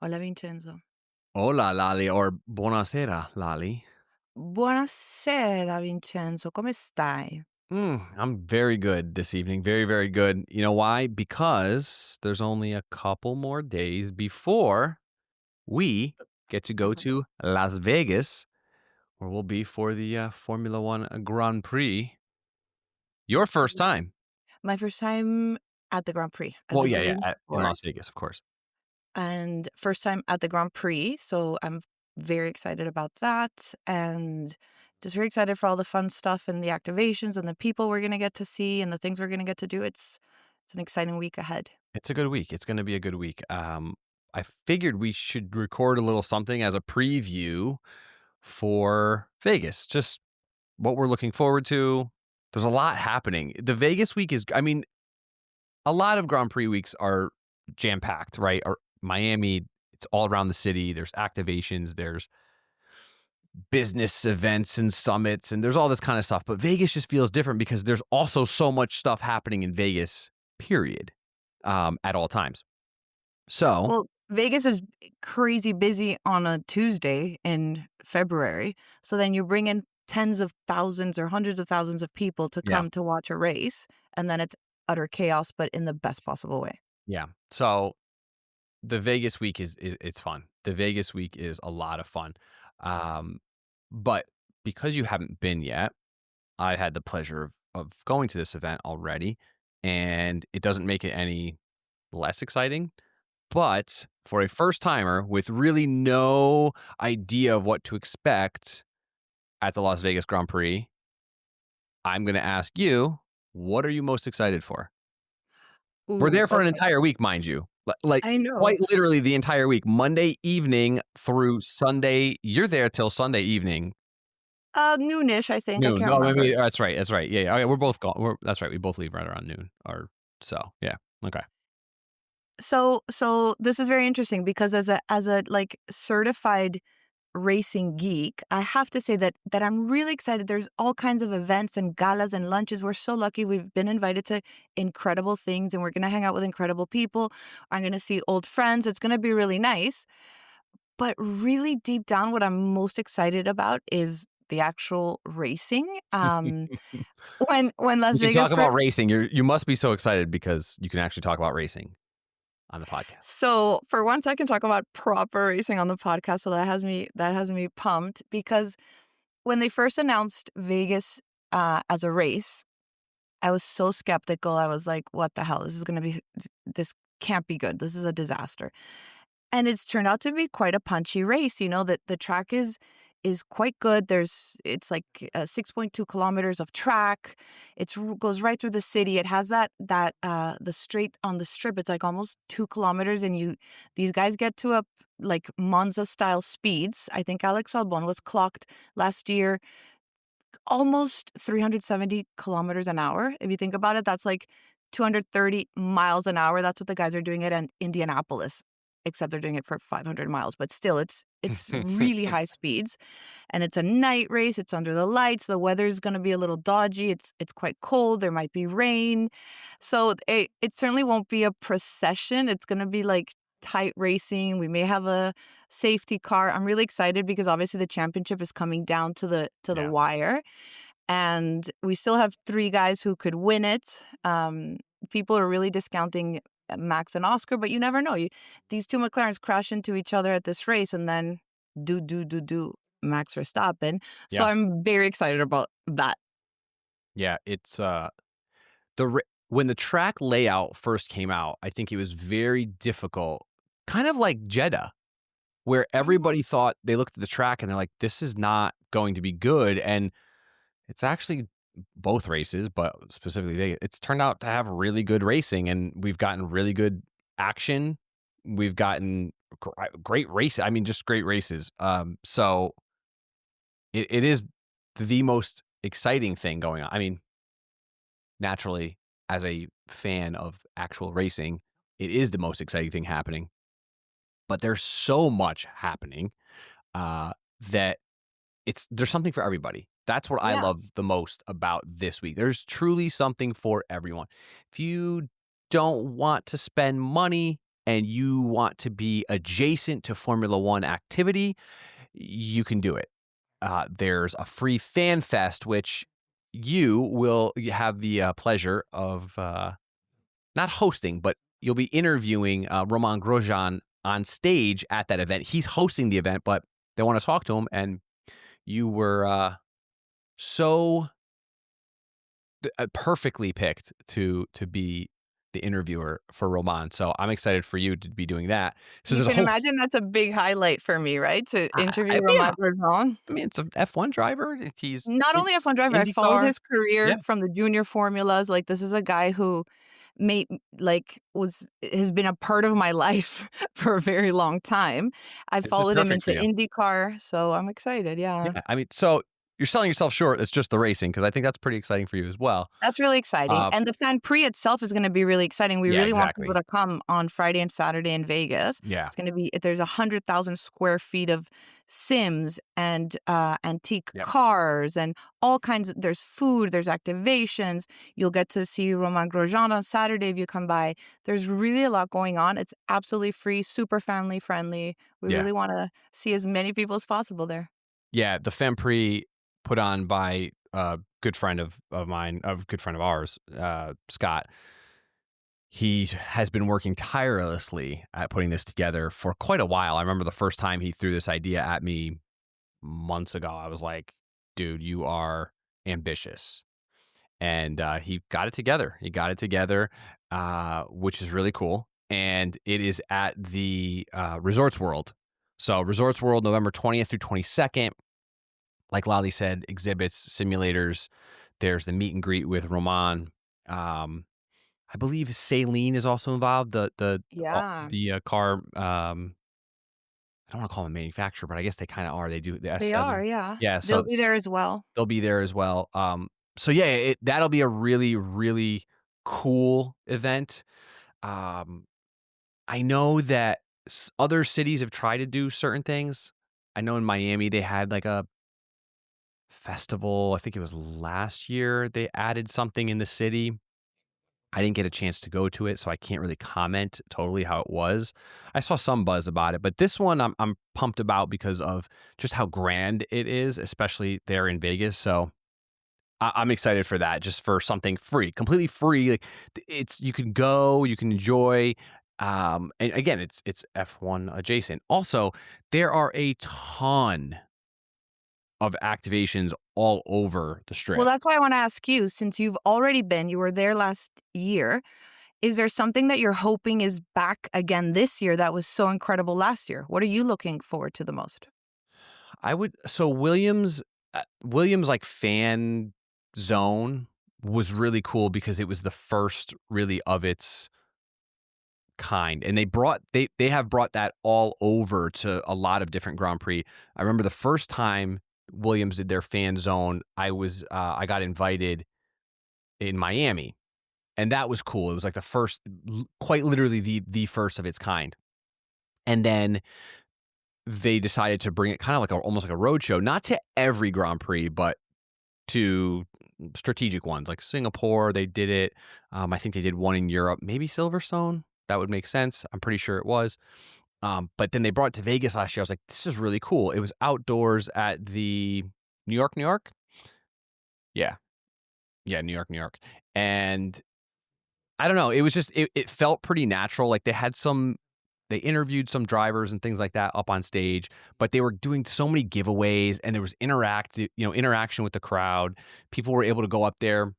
Hola Vincenzo. Hola, Lali, or buonasera, Lali. Buonasera Vincenzo, come stai? I'm very good this evening. Very, very good. You know why? Because there's only a couple more days before we get to go Mhm. to Las Vegas, where we'll be for the Formula One Grand Prix. Your first time. My first time at the Grand Prix. I've Well, been yeah, to yeah, Vegas in before, Las Vegas, of course. and first time at the Grand Prix, so I'm very excited about that, and just very excited for all the fun stuff and the activations and the people we're gonna get to see and the things we're gonna get to do. It's an exciting week ahead. It's a good week. It's going to be a good week. I figured we should record a little something as a preview for Vegas. Just what we're looking forward to. There's a lot happening. The Vegas week is, I mean, a lot of Grand Prix weeks are jam packed, right? Or Miami, it's all around the city. There's activations, there's business events and summits, and there's all this kind of stuff. But Vegas just feels different because there's also so much stuff happening in Vegas, period, at all times. So, Well, Vegas is crazy busy on a Tuesday in February. So then you bring in tens of thousands or hundreds of thousands of people to yeah, come to watch a race. And then it's utter chaos, but in the best possible way. yeah. So the Vegas week it's fun. The Vegas week is a lot of fun. Um, but because you haven't been yet, I had the pleasure of going to this event already, and it doesn't make it any less exciting. But for a first timer with really no idea of what to expect at the Las Vegas Grand Prix, I'm going to ask you, what are you most excited for? We're Ooh, there for an okay. entire week, mind you. Like I know. quite literally the entire week, Monday evening through Sunday. You're there till Sunday evening. Noonish, I think. I Noon. can't No, remember. maybe that's right. That's right. Yeah, yeah. Okay, we're both gone. That's right. We both leave right around noon. Or so. Yeah. Okay. So this is very interesting because as a like certified racing geek, I have to say that I'm really excited. There's all kinds of events and galas and lunches. We're so lucky. We've been invited to incredible things and we're going to hang out with incredible people. I'm going to see old friends. It's going to be really nice. But really deep down what I'm most excited about is the actual racing. When We Las can Vegas talk about first. racing. You must be so excited because you can actually talk about racing on the podcast. So for once I can talk about proper racing on the podcast, so that has me pumped because when they first announced Vegas as a race, I was so skeptical. I was like, what the hell? This can't be good. This is a disaster. And it's turned out to be quite a punchy race. You know, that the track is quite good. It's like 6.2 kilometers of track. Goes right through the city. It has the straight on the strip. It's like almost 2 kilometers, and these guys get to up like Monza style speeds. I think Alex Albon was clocked last year almost 370 kilometers an hour. If you think about it, that's like 230 miles an hour. That's what the guys are doing it in Indianapolis, except they're doing it for 500 miles. But still, it's really high speeds, and it's a night race. It's under the lights. The weather's going to be a little dodgy. It's quite cold. There might be rain, so it certainly won't be a procession. It's going to be like tight racing. We may have a safety car. I'm really excited because obviously the championship is coming down to the Yeah. wire, and we still have three guys who could win it. People are really discounting Max and Oscar, but you never know. These two McLarens crash into each other at this race, and then do Max Verstappen. So Yeah. I'm very excited about that. Yeah. It's when the track layout first came out, I think it was very difficult, kind of like Jeddah, where everybody thought they looked at the track and they're like, this is not going to be good. And it's actually both races, but specifically Vegas, it's turned out to have really good racing, and we've gotten really good action. We've gotten great races. I mean, just great races. So it is the most exciting thing going on. I mean, naturally, as a fan of actual racing, it is the most exciting thing happening. But there's so much happening that there's something for everybody. That's what I Yeah. love the most about this week. There's truly something for everyone. If you don't want to spend money, and you want to be adjacent to Formula One activity, you can do it. There's a free fan fest, which you have the pleasure of not hosting, but you'll be interviewing Romain Grosjean on stage at that event. He's hosting the event, but they want to talk to him, and you were so perfectly picked to be the interviewer for Roman. So I'm excited for you to be doing that. So You there's a can whole. imagine that's a big highlight for me, right? To interview Yeah, Romain Grosjean. I mean it's a F1 driver. He's Not in only F1 driver, I followed IndyCar. his career Yeah, from the junior formulas. Like, this is a guy who made like was has been a part of my life for a very long time. I this is followed him perfect for into you. IndyCar, so I'm excited. Yeah. Yeah, I mean, so you're selling yourself short. It's just the racing because I think that's pretty exciting for you as well. That's really exciting, Uh, and the Fan Prix itself is gonna be really exciting. We yeah, really want people exactly. to come on Friday and Saturday in Vegas. Yeah, It's gonna be there's 100,000 square feet of sims and, antique yep, cars and all kinds of there's food, there's activations. You'll get to see Romain Grosjean on Saturday if you come by. There's really a lot going on. It's absolutely free, super family friendly. We yeah. really wanna see as many people as possible there. Yeah, the Femprix put on by a good friend of mine, a good friend of ours, Scott. He has been working tirelessly at putting this together for quite a while. I remember the first time he threw this idea at me months ago. I was like, "Dude, you are ambitious," and he got it together. He got it together, which is really cool. And it is at the Resorts World. So Resorts World, November 20th through 22nd. Like Lali said, exhibits, simulators. There's the meet and greet with Roman. I believe Saline is also involved. Yeah, The car. I don't want to call them a manufacturer, but I guess they kind of are. They do the they are, S7. yeah. Yeah, They'll so be there as well. they'll be there as well. So yeah, that'll be a really really cool event. Um, I know that other cities have tried to do certain things. I know in Miami they had like a festival. I think it was last year they added something in the city. I didn't get a chance to go to it, so I can't really comment totally how it was. I saw some buzz about it, but this one I'm pumped about because of just how grand it is, especially there in Vegas. So I'm excited for that, just for something free, completely free. Like it's you can go, you can enjoy. And again, it's F1 adjacent. Also, there are a ton of activations all over the Well, strip. that's why I wanna ask you, since you've already been you were there last year, is there something that you're hoping is back again this year that was so incredible last year? What are you looking forward to the most? I would so Williams like fan zone was really cool because it was the first really of its kind, and they have brought that all over to a lot of different Grand Prix. I remember the first time Williams did their fan zone, I got invited in Miami, and that was cool. It was like the first, quite literally the first of its kind. And then they decided to bring it kind of like almost like a road show, not to every Grand Prix, but to strategic ones like Singapore. They did it. I think they did one in Europe, maybe Silverstone. That would make sense. I'm pretty sure it was. But then they brought it to Vegas last year. I was like, this is really cool. It was outdoors at the New York. Yeah. Yeah. New York. And I don't know. It was just, it felt pretty natural. Like they interviewed some drivers and things like that up on stage, but they were doing so many giveaways and there was interaction with the crowd. People were able to go up there,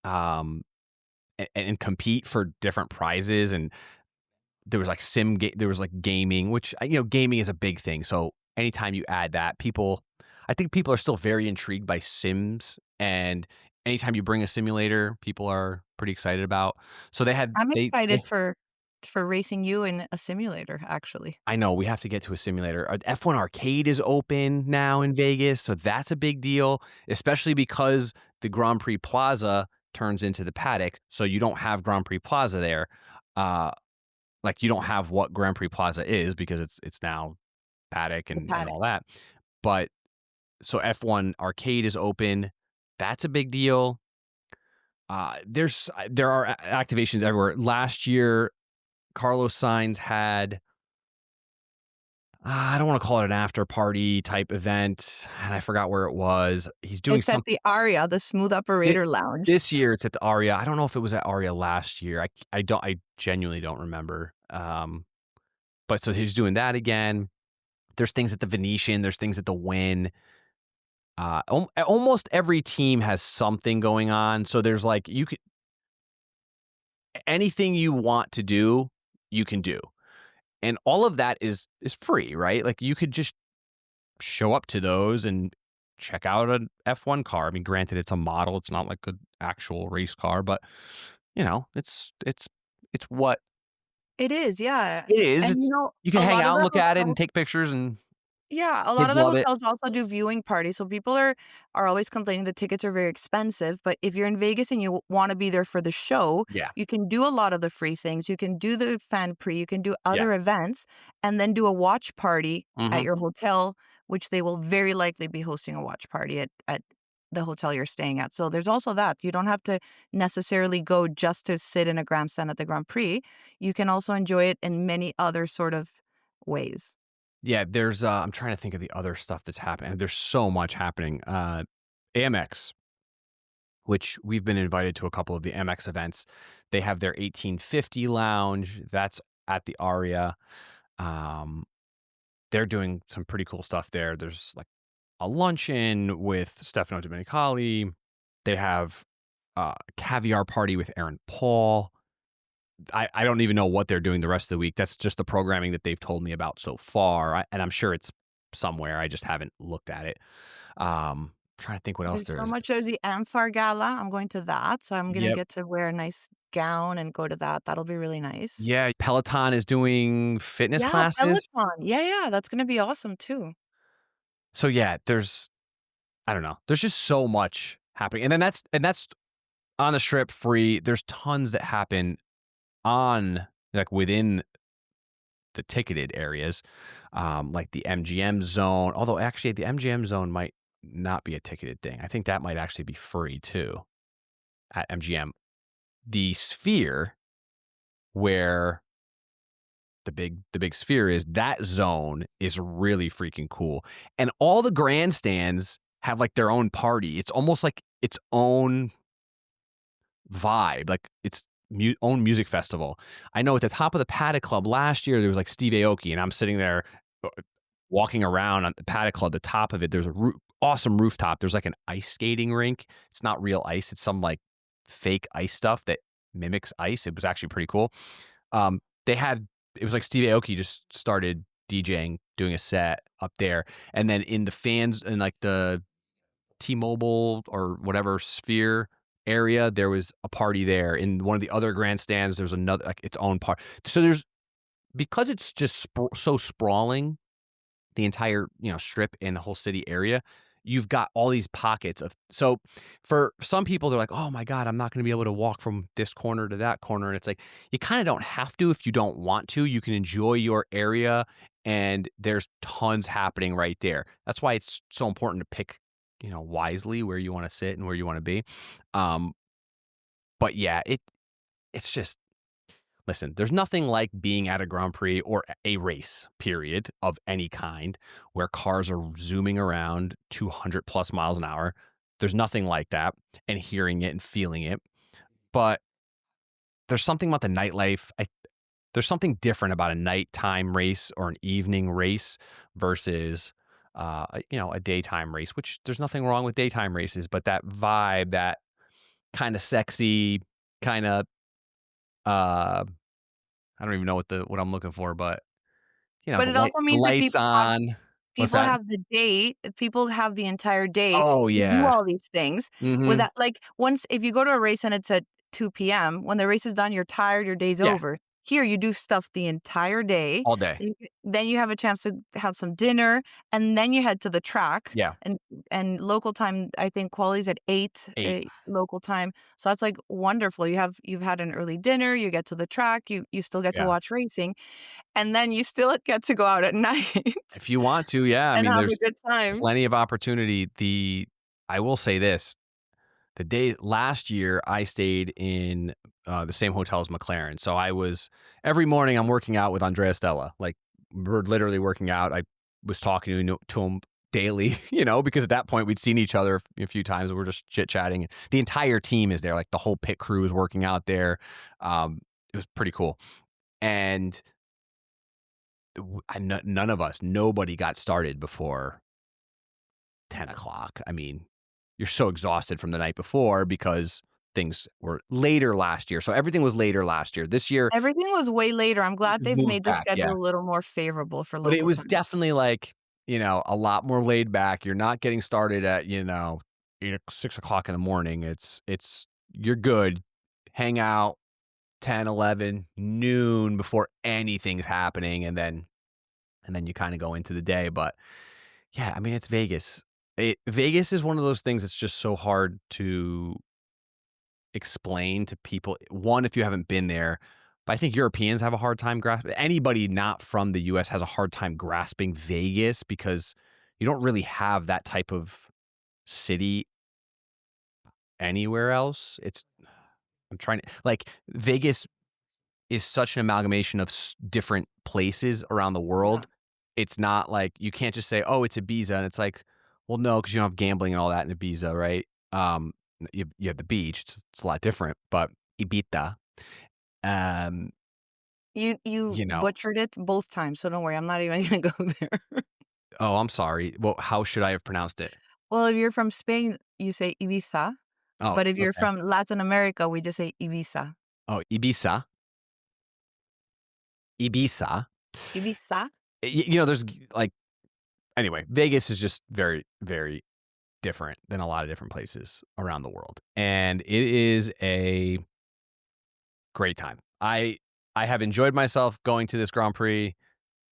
um, and compete for different prizes. And there was like there was like gaming, which, gaming is a big thing. So anytime you add that, I think people are still very intrigued by sims, and anytime you bring a simulator, people are pretty excited about. So I'm they excited for racing you in a simulator, actually. I know we have to get to a simulator. F1 Arcade is open now in Vegas, so that's a big deal, especially because the Grand Prix Plaza turns into the paddock, so you don't have Grand Prix Plaza there. Uh, like you don't have what Grand Prix Plaza is because it's now paddock The and paddock. all that. But so F1 Arcade is open. That's a big deal. There are activations everywhere. Last year, Carlos Sainz had I don't wanna call it an after party type event, and I forgot where it was. He's doing It's at some the Aria, the Smooth thi Operator Lounge. this year, it's at the Aria. I don't know if it was at Aria last year. I genuinely don't remember. But so he's doing that again. There's things at the Venetian, there's things at the Wynn. Almost every team has something going on, so there's, like, you could anything you want to do, you can do, and all of that is free, right? Like, you could just show up to those and check out an F1 car. I mean, granted, it's a model, it's not like an actual race car, but, it's what It is, yeah. it is. And, It's you can a hang lot of out and the look at it and hotels take pictures, and yeah, a lot kids of the love it. hotels also do viewing parties, so people are always complaining the tickets are very expensive, but if you're in Vegas and you wanna be there for the show, Yeah, you can do a lot of the free things. You can do the fan pre, you can do yeah. other events, and then do a watch party at Mhm. your hotel, which they will very likely be hosting a watch party at the hotel you're staying at. So there's also that. You don't have to necessarily go just to sit in a grandstand at the Grand Prix. You can also enjoy it in many other sort of ways. Yeah, there's, I'm trying to think of the other stuff that's happening. There's so much happening. Amex, which we've been invited to a couple of the Amex events. They have their 1850 lounge. That's at the Aria. Um, they're doing some pretty cool stuff there. There's like a luncheon with Stefano Domenicali. They have a caviar party with Aaron Paul. I don't even know what they're doing the rest of the week. That's just the programming that they've told me about so far, and I'm sure it's somewhere. I just haven't looked at it. Trying to think what else There's there so is. much. There's the Amphar Gala. I'm going to that, so I'm gonna Yep. get to wear a nice gown and go to that. That'll be really nice. Yeah, Peloton is doing fitness Yeah, classes. Peloton. Yeah, that's gonna be awesome too. So yeah, there's I don't know. There's just so much happening. And then that's on the strip free. There's tons that happen on like within the ticketed areas, like the MGM zone. Although actually the MGM zone might not be a ticketed thing. I think that might actually be free too at MGM. The Sphere, where the big sphere is, that zone is really freaking cool. And all the grandstands have like their own party. It's almost like its own vibe, like its own music festival. I know at the top of the Paddock Club last year, there was like Steve Aoki, and I'm sitting there walking around on the Paddock Club. The top of it, there's a awesome rooftop. There's like an ice skating rink. It's not real ice. It's some like fake ice stuff that mimics ice. It was actually pretty cool. They had it was like Steve Aoki just started DJing, doing a set up there, and then in the fans in like the T-Mobile or whatever Sphere area, there was a party there. In one of the other grandstands, there's another like its own part. So there's because it's just so sprawling, the entire, strip in the whole city area, you've got all these pockets of so for some people, they're like, "Oh my god, I'm not gonna be able to walk from this corner to that corner," and it's like, you kinda don't have to if you don't want to. You can enjoy your area, and there's tons happening right there. That's why it's so important to pick, wisely where you wanna sit and where you wanna be. Um, but yeah, it's just listen, there's nothing like being at a Grand Prix or a race, period, of any kind, where cars are zooming around 200 plus miles an hour. There's nothing like that, and hearing it and feeling it. But there's something about the nightlife. There's something different about a nighttime race or an evening race versus, a daytime race, which there's nothing wrong with daytime races, but that vibe, that kind of sexy, kind of, uh, I don't even know what I'm looking for, but But the it also the means that lights on. What's people that? have the day people have the entire day Oh, to do yeah. all these things Mhm. without like, once if you go to a race and it's at 2 p.m., when the race is done, you're tired, your day's Yeah, over. Here, you do stuff the entire day, all day. then you have a chance to have some dinner, and then you head to the track, Yeah, and local time, I think quali's at 8, 8. local time, so that's, like, wonderful. You've had an early dinner, you get to the track, you still get to Yeah. watch racing, and then you still get to go out at night If you want to, yeah, I and mean, have a there's good time. plenty of opportunity. I will say this, The day last year, I stayed in, the same hotel as McLaren, so I was every morning I'm working out with Andrea Stella, like, we're literally working out. I was talking to him daily, because at that point we'd seen each other a few times, and we're just chit-chatting. The entire team is there, like, the whole pit crew is working out there. It was pretty cool, and none of us, nobody got started before 10 o'clock. I mean, you're so exhausted from the night before because things were later last year. So everything was later last year. This year, Everything was way later. I'm glad they've moved made the back. schedule Yeah. a little more favorable for But it local was time. definitely like, a lot more laid back. You're not getting started at, 6 o'clock in the morning. You're good. Hang out 10, 11, noon before anything's happening. And then you kind of go into the day. But yeah, I mean, it's Vegas. Vegas is one of those things that's just so hard to explain to people. One, if you haven't been there, but I think Europeans have a hard time grasping. Anybody not from the US has a hard time grasping Vegas because you don't really have that type of city anywhere else. I'm trying to like Vegas is such an amalgamation of different places around the Yeah. world. It's not like you can't just say, "Oh, it's Ibiza," and it's like, well, no, because you don't have gambling and all that in Ibiza, right? You have the beach. It's a lot different, but Ibiza, um, You you know. butchered it both times, so don't worry, I'm not even gonna go there. Oh, I'm sorry. Well, how should I have pronounced it? Well, if you're from Spain, you say Ibiza, Oh, but if you're okay. from Latin America, we just say Ibiza. Oh, Ibiza. Ibiza. Ibiza? There's like anyway. Vegas is just very, very different than a lot of different places around the world, and it is a great time. I have enjoyed myself going to this Grand Prix.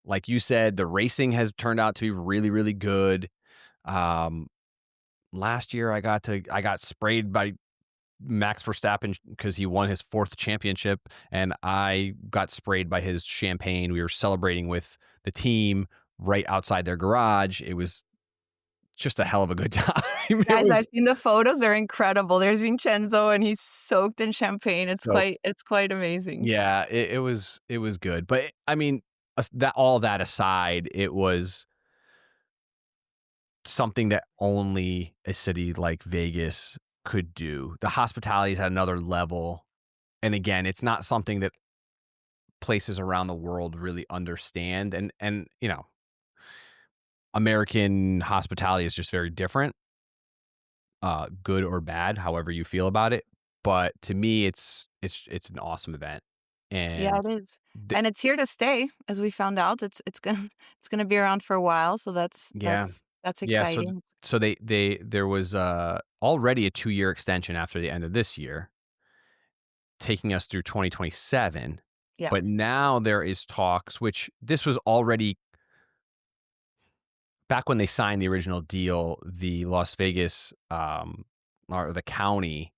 Like you said, the racing has turned out to be really, really good. Um, Last year I got sprayed by Max Verstappen because he won his fourth championship, and I got sprayed by his champagne. We were celebrating with the team right outside their garage. It was just a hell of a good time. It Guys, was I've seen the photos, they're incredible. There's Vincenzo, and he's soaked in champagne. so It's quite amazing. yeah, it was good. But I mean, that all that aside, it was something that only a city like Vegas could do. The hospitality is at another level. And again, it's not something that places around the world really understand. And American hospitality is just very different, good or bad, however you feel about it. But to me, it's an awesome event. Yeah, And it is. th- And it's here to stay, as we found out. It's gonna it's gonna be around for a while, so yeah. that's Yeah, so exciting. there was already a 2-year extension after the end of this year, taking us through 2027. Yeah. But now there is talks, which this was already back when they signed the original deal, the Las Vegas or the county,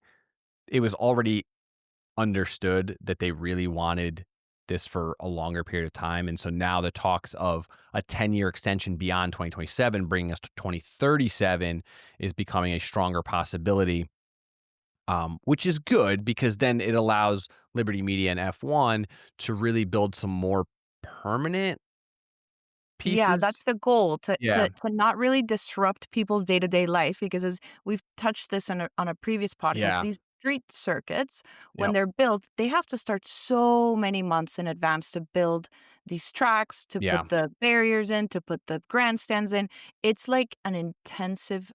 it was already understood that they really wanted this for a longer period of time. And so now the talks of a 10-year extension beyond 2027, bringing us to 2037, is becoming a stronger possibility, which is good because then it allows Liberty Media and F1 to really build some more permanent Yeah, pieces. that's the goal, Yeah. to not really disrupt people's day-to-day life because as we've touched this on a previous podcast, Yeah. these street circuits, when Yep. they're built, they have to start so many months in advance to build these tracks, to Yeah. put the barriers in, to put the grandstands in. It's like an intense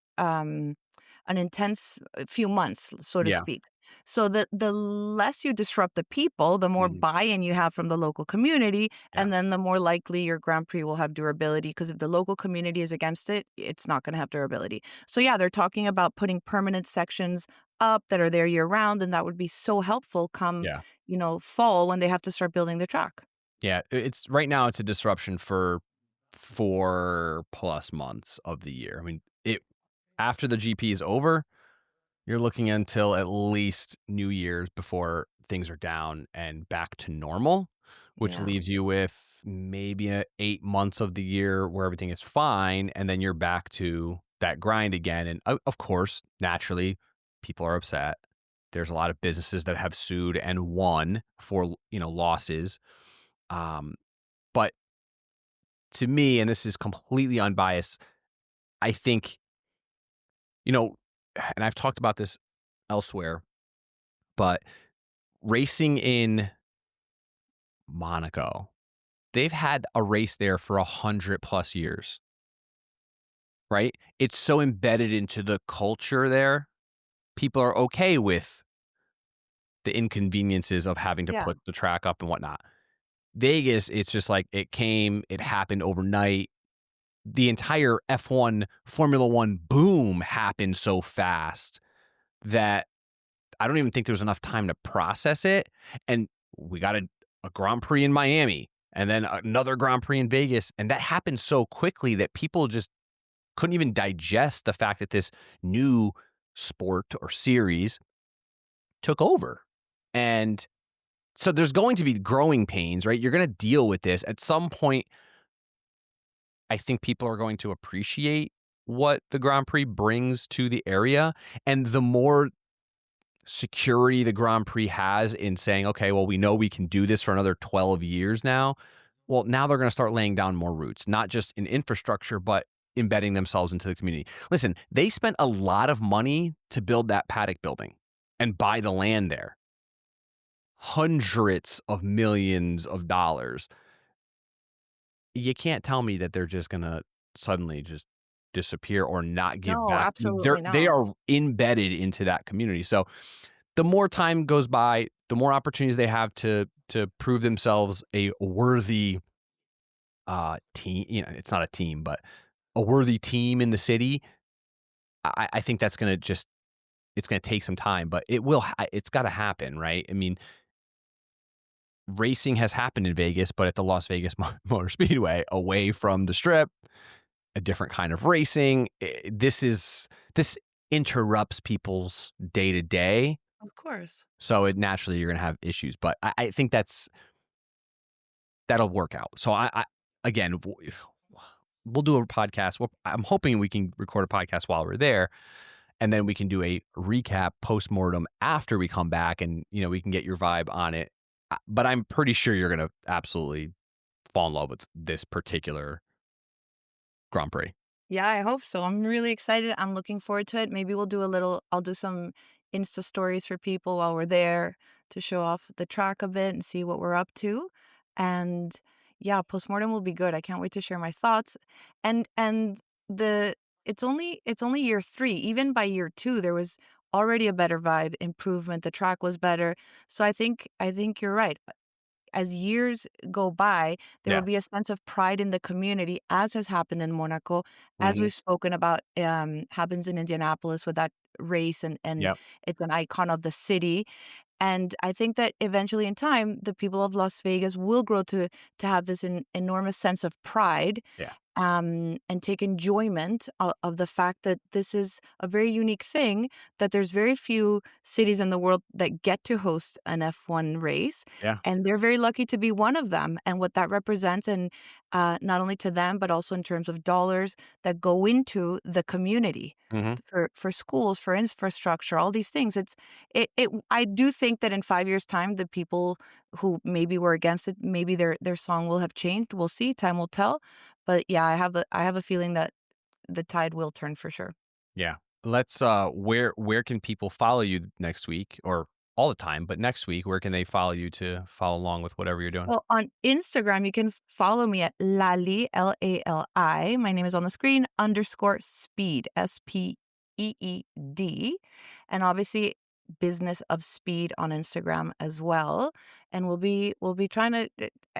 few months, so to Yeah. speak. So the less you disrupt the people, the more Mhm. buy-in you have from the local community, Yeah. and then the more likely your Grand Prix will have durability. Because if the local community is against it, it's not going to have durability. So yeah, they're talking about putting permanent sections up that are there year round, and that would be so helpful come, Yeah. fall when they have to start building the track. Yeah. It's right now it's a disruption for 4+ months of the year. I mean, it after the GP is over, you're looking until at least New Year's before things are down and back to normal, which Yeah. leaves you with maybe 8 months of the year where everything is fine, and then you're back to that grind again. And of course, naturally, People are upset. There's a lot of businesses that have sued and won for, losses. Um, but to me, and this is completely unbiased, I think, you know, and I've talked about this elsewhere, but racing in Monaco, they've had a race there for 100 plus years, right? It's so embedded into the culture there. People are okay with the inconveniences of having to Yeah. put the track up and whatnot. Vegas, it's just like it happened overnight. The entire F1 Formula One boom happened so fast that I don't even think there was enough time to process it. And we got a Grand Prix in Miami and then another Grand Prix in Vegas. And that happened so quickly that people just couldn't even digest the fact that this new sport or series took over. And so there's going to be growing pains, right? You're going to deal with this. At some point, I think people are going to appreciate what the Grand Prix brings to the area. And the more security the Grand Prix has in saying, okay, well, we know we can do this for another 12 years now. Well, now they're going to start laying down more roots, not just in infrastructure, but embedding themselves into the community. Listen, they spent a lot of money to build that paddock building and buy the land there. Hundreds of millions of dollars. You can't tell me that they're just gonna suddenly just disappear or not give No, back. absolutely They not. are embedded into that community. So the more time goes by, the more opportunities they have to prove themselves a worthy team. It's not a team, but a worthy team in the city. I think that's gonna just it's gonna take some time, but it's gotta happen, right? I mean, racing has happened in Vegas, but at the Las Vegas Motor Speedway, away from the strip, a different kind of racing. This interrupts people's day to day, Of course. so naturally you're going to have issues. But I think that'll work out. So again, we'll do a podcast. I'm hoping we can record a podcast while we're there, and then we can do a recap post-mortem after we come back, and we can get your vibe on it. But I'm pretty sure you're going to absolutely fall in love with this particular Grand Prix. Yeah, I hope so. I'm really excited. I'm looking forward to it. Maybe I'll do some Insta stories for people while we're there to show off the track a bit and see what we're up to. And yeah, postmortem will be good. I can't wait to share my thoughts. And the it's only year 3. Even by year 2, there was already a better vibe, improvement. The track was better. So I think you're right. As years go by, there will Yeah. be a sense of pride in the community, as has happened in Monaco, as Mhm. we've spoken about, happens in Indianapolis with that race, and Yep. it's an icon of the city. And I think that eventually in time, the people of Las Vegas will grow to have this enormous sense of pride, Yeah. and take enjoyment of the fact that this is a very unique thing, that there's very few cities in the world that get to host an F1 race, Yeah. and they're very lucky to be one of them, and what that represents, and not only to them, but also in terms of dollars that go into the community Mhm. for schools, for infrastructure, all these things. I do think that in 5 years' time, the people who maybe were against it, maybe their song will have changed. We'll see. Time will tell. But yeah, I have a feeling that the tide will turn for sure. Yeah. Let's where can people follow you next week or all the time, but next week, where can they follow you to follow along with whatever you're doing? So on Instagram, you can follow me at Lali, Lali. My name is on the screen, _speed, SPEED. And obviously Business of Speed on Instagram as well. And we'll be trying to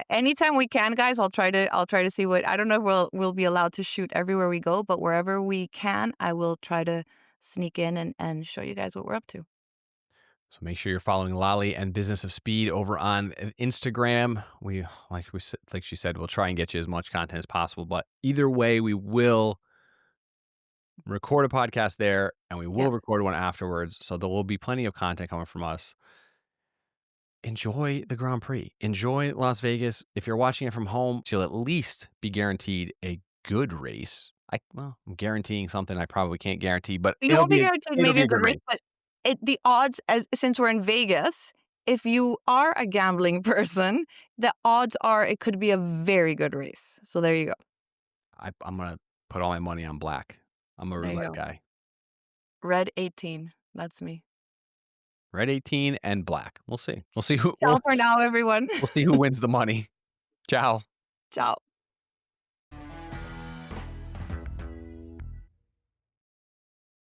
anytime we can, guys, I'll try to see what I don't know if we'll be allowed to shoot everywhere we go, but wherever we can, I will try to sneak in and show you guys what we're up to. So make sure you're following Lali and Business of Speed over on Instagram. Like she said, we'll try and get you as much content as possible. But either way, we will record a podcast there and we Yeah. will record one afterwards. So there will be plenty of content coming from us. Enjoy the Grand Prix. Enjoy Las Vegas. If you're watching it from home, you'll at least be guaranteed a good race. I'm guaranteeing something I probably can't guarantee, but You won't be guaranteed it'll maybe be a a good good race, race. but the odds, as since we're in Vegas, if you are a gambling person, the odds are it could be a very good race. So there you go. I'm gonna put all my money on black. I'm a There you roulette go. guy. Red 18. That's me. Red 18 and black. We'll see. We'll see who Ciao for now, everyone. we'll see who wins the money. Ciao. Ciao.